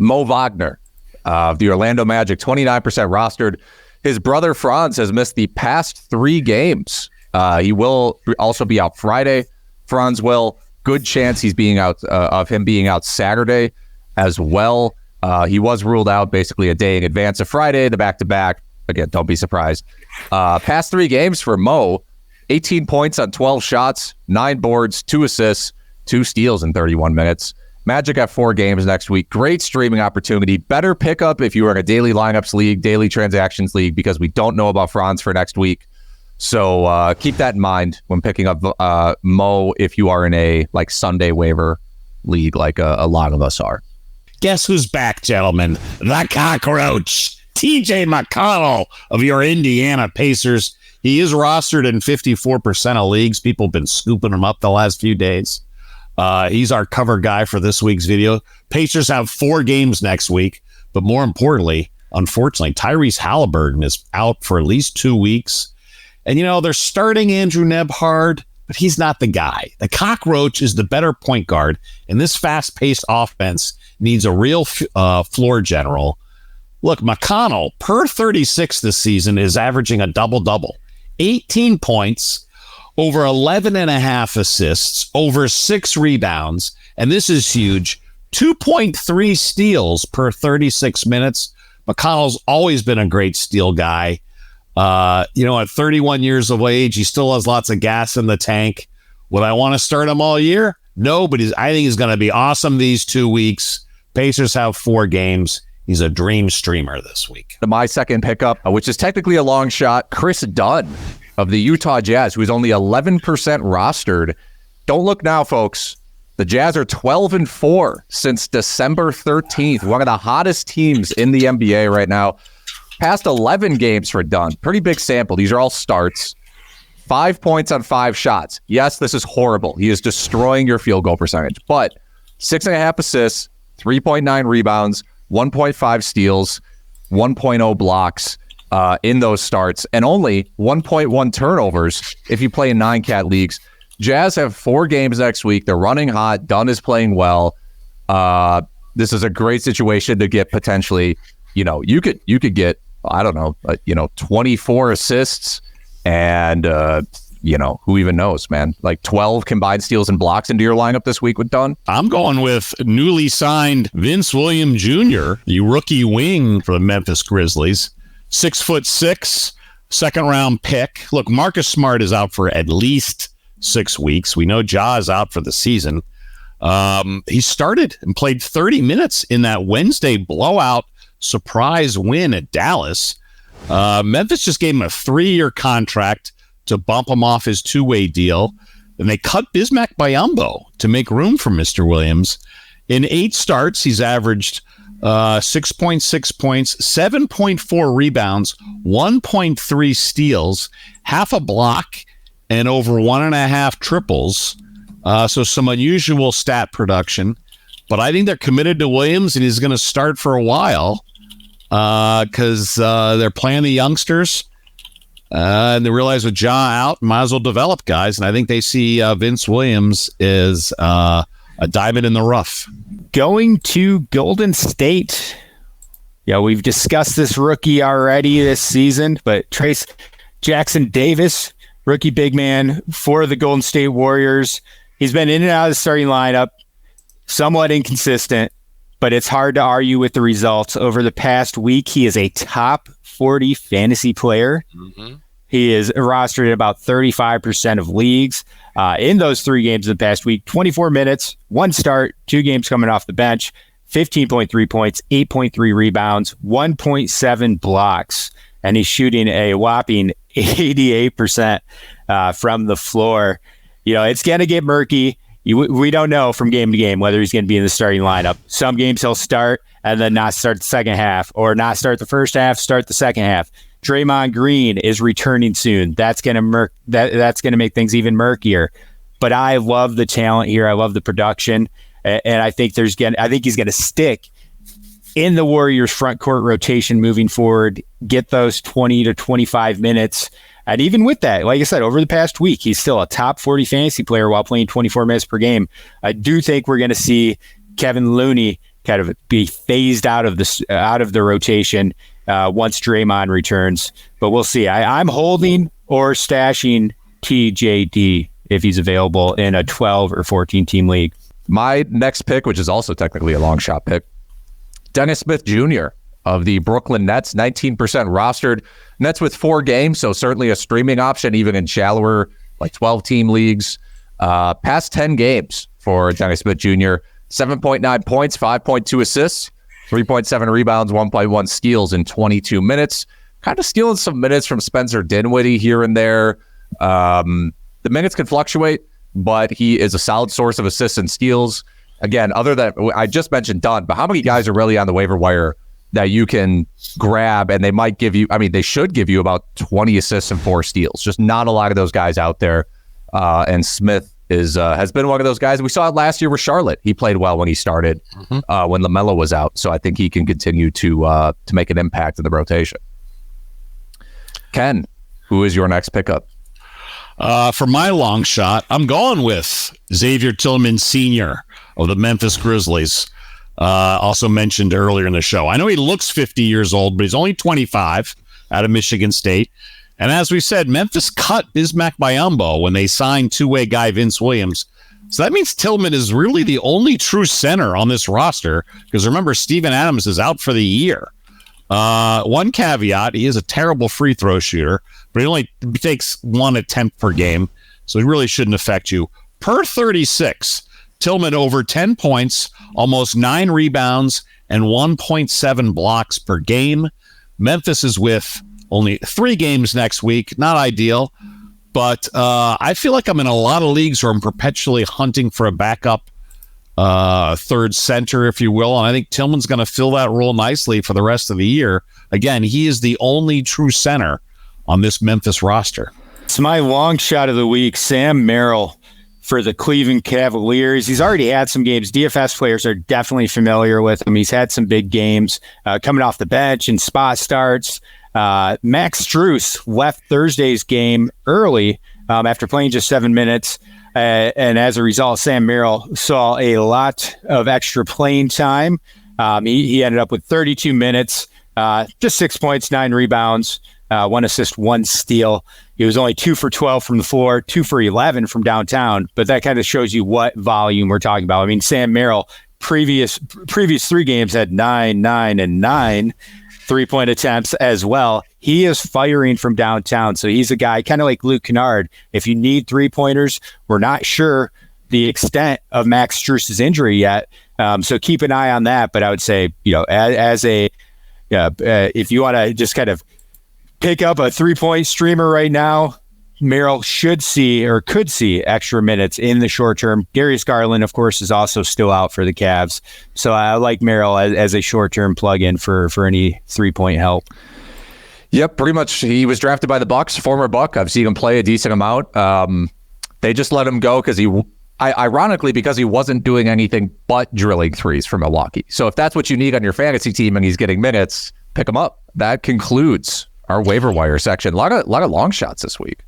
Mo Wagner of the Orlando Magic, 29% rostered. His brother Franz has missed the past 3 games. He will also be out Friday. Franz will. Good chance he's being out of him being out Saturday as well. He was ruled out basically a day in advance of Friday, the back-to-back. Again, don't be surprised. Past 3 games for Mo, 18 points on 12 shots, 9 boards, 2 assists, 2 steals in 31 minutes. Magic have 4 games next week. Great streaming opportunity. Better pickup if you are in a daily lineups league, daily transactions league, because we don't know about Franz for next week. So keep that in mind when picking up Mo if you are in a Sunday waiver league like a lot of us are. Guess who's back, gentlemen? The cockroach, TJ McConnell of your Indiana Pacers. He is rostered in 54% of leagues. People have been scooping him up the last few days. He's our cover guy for this week's video. Pacers have 4 games next week, but more importantly, unfortunately, Tyrese Halliburton is out for at least 2 weeks. And, they're starting Andrew Nembhard, but he's not the guy. The cockroach is the better point guard, and this fast-paced offense needs a real floor general. Look, McConnell, per 36 this season, is averaging a double-double. 18 points, over 11.5 assists, over 6 rebounds, and this is huge, 2.3 steals per 36 minutes. McConnell's always been a great steal guy. At 31 years of age, he still has lots of gas in the tank. Would I want to start him all year? No, but I think he's going to be awesome these 2 weeks. Pacers have 4 games. He's a dream streamer this week. My second pickup, which is technically a long shot, Kris Dunn of the Utah Jazz, who is only 11% rostered. Don't look now, folks. The Jazz are 12-4 since December 13th, one of the hottest teams in the NBA right now. Past 11 games for Dunn. Pretty big sample. These are all starts. 5 points on 5 shots. Yes, this is horrible. He is destroying your field goal percentage. But 6.5 assists, 3.9 rebounds, 1.5 steals, 1.0 blocks in those starts, and only 1.1 turnovers if you play in 9-cat leagues. Jazz have 4 games next week. They're running hot. Dunn is playing well. This is a great situation to get potentially, you could get, 24 assists and, who even knows, man, 12 combined steals and blocks into your lineup this week with Dunn. I'm going with newly signed Vince Williams Jr., the rookie wing for the Memphis Grizzlies. 6'6", second-round pick. Look, Marcus Smart is out for at least 6 weeks. We know Ja is out for the season. He started and played 30 minutes in that Wednesday blowout surprise win at Dallas. Memphis just gave him a 3-year contract to bump him off his 2-way deal. And they cut Bismack Biyombo to make room for Mr. Williams. In 8 starts, he's averaged 6.6 points, 7.4 rebounds, 1.3 steals, half a block, and over 1.5 triples. So some unusual stat production. But I think they're committed to Williams, and he's going to start for a while because they're playing the youngsters. And they realize with Ja out, might as well develop guys. And I think they see Vince Williams as a diamond in the rough. Going to Golden State. Yeah, we've discussed this rookie already this season, but Trayce Jackson-Davis, rookie big man for the Golden State Warriors. He's been in and out of the starting lineup, somewhat inconsistent, but it's hard to argue with the results. Over the past week, he is a top 40 fantasy player. Mm-hmm. He is rostered at about 35% of leagues. In those 3 games of the past week, 24 minutes, 1 start, 2 games coming off the bench, 15.3 points, 8.3 rebounds, 1.7 blocks, and he's shooting a whopping 88% from the floor. It's going to get murky. We don't know from game to game whether he's going to be in the starting lineup. Some games he'll start and then not start the second half, or not start the first half, start the second half. Draymond Green is returning soon. That's going to that's going to make things even murkier. But I love the talent here. I love the production, and I think he's going to stick in the Warriors front court rotation moving forward. Get those 20 to 25 minutes. And even with that, like I said, over the past week, he's still a top 40 fantasy player while playing 24 minutes per game. I do think we're going to see Kevin Looney kind of be phased out of the rotation once Draymond returns. But we'll see. I'm holding or stashing TJD if he's available in a 12 or 14 team league. My next pick, which is also technically a long shot pick, Dennis Smith Jr. of the Brooklyn Nets, 19% rostered. Nets with 4 games, so certainly a streaming option, even in shallower, like 12-team leagues. Past 10 games for Dennis Smith Jr., 7.9 points, 5.2 assists, 3.7 rebounds, 1.1 steals in 22 minutes. Kind of stealing some minutes from Spencer Dinwiddie here and there. The minutes can fluctuate, but he is a solid source of assists and steals. Again, other than I just mentioned Dunn, but how many guys are really on the waiver wire that you can grab and they might give you, they should give you about 20 assists and 4 steals. Just not a lot of those guys out there. And Smith has been one of those guys. We saw it last year with Charlotte. He played well when he started, when LaMelo was out. So I think he can continue to make an impact in the rotation. Ken, who is your next pickup? For my long shot, I'm going with Xavier Tillman Sr. of the Memphis Grizzlies. Also mentioned earlier in the show. I know he looks 50 years old, but he's only 25 out of Michigan State. And as we said, Memphis cut Bismack Biyombo when they signed two-way guy Vince Williams. So that means Tillman is really the only true center on this roster, because remember, Steven Adams is out for the year. One caveat, he is a terrible free throw shooter, but he only takes 1 attempt per game, so it really shouldn't affect you. Per 36, Tillman over 10 points, almost 9 rebounds, and 1.7 blocks per game. Memphis is with only 3 games next week. Not ideal, but I feel like I'm in a lot of leagues where I'm perpetually hunting for a backup third center, if you will. And I think Tillman's going to fill that role nicely for the rest of the year. Again, he is the only true center on this Memphis roster. It's my long shot of the week, Sam Merrill for the Cleveland Cavaliers. He's already had some games. DFS players are definitely familiar with him. He's had some big games coming off the bench and spot starts. Max Strus left Thursday's game early after playing just 7 minutes. And as a result, Sam Merrill saw a lot of extra playing time. He ended up with 32 minutes, just 6 points, 9 rebounds, 1 assist, 1 steal. He was only 2 for 12 from the floor, 2 for 11 from downtown. But that kind of shows you what volume we're talking about. Sam Merrill, previous 3 games had 9, 9, and 9 3-point attempts as well. He is firing from downtown. So he's a guy kind of like Luke Kennard. If you need 3-pointers, we're not sure the extent of Max Strus's injury yet. So keep an eye on that. But I would say, if you want to just kind of pick up a 3-point streamer right now, Merrill should see or could see extra minutes in the short term. Darius Garland, of course, is also still out for the Cavs. So I like Merrill as a short-term plug-in for any 3-point help. Yep, pretty much. He was drafted by the Bucks, former Buck. I've seen him play a decent amount. They just let him go because ironically, because he wasn't doing anything but drilling threes for Milwaukee. So if that's what you need on your fantasy team and he's getting minutes, pick him up. That concludes our waiver wire section. A lot of long shots this week.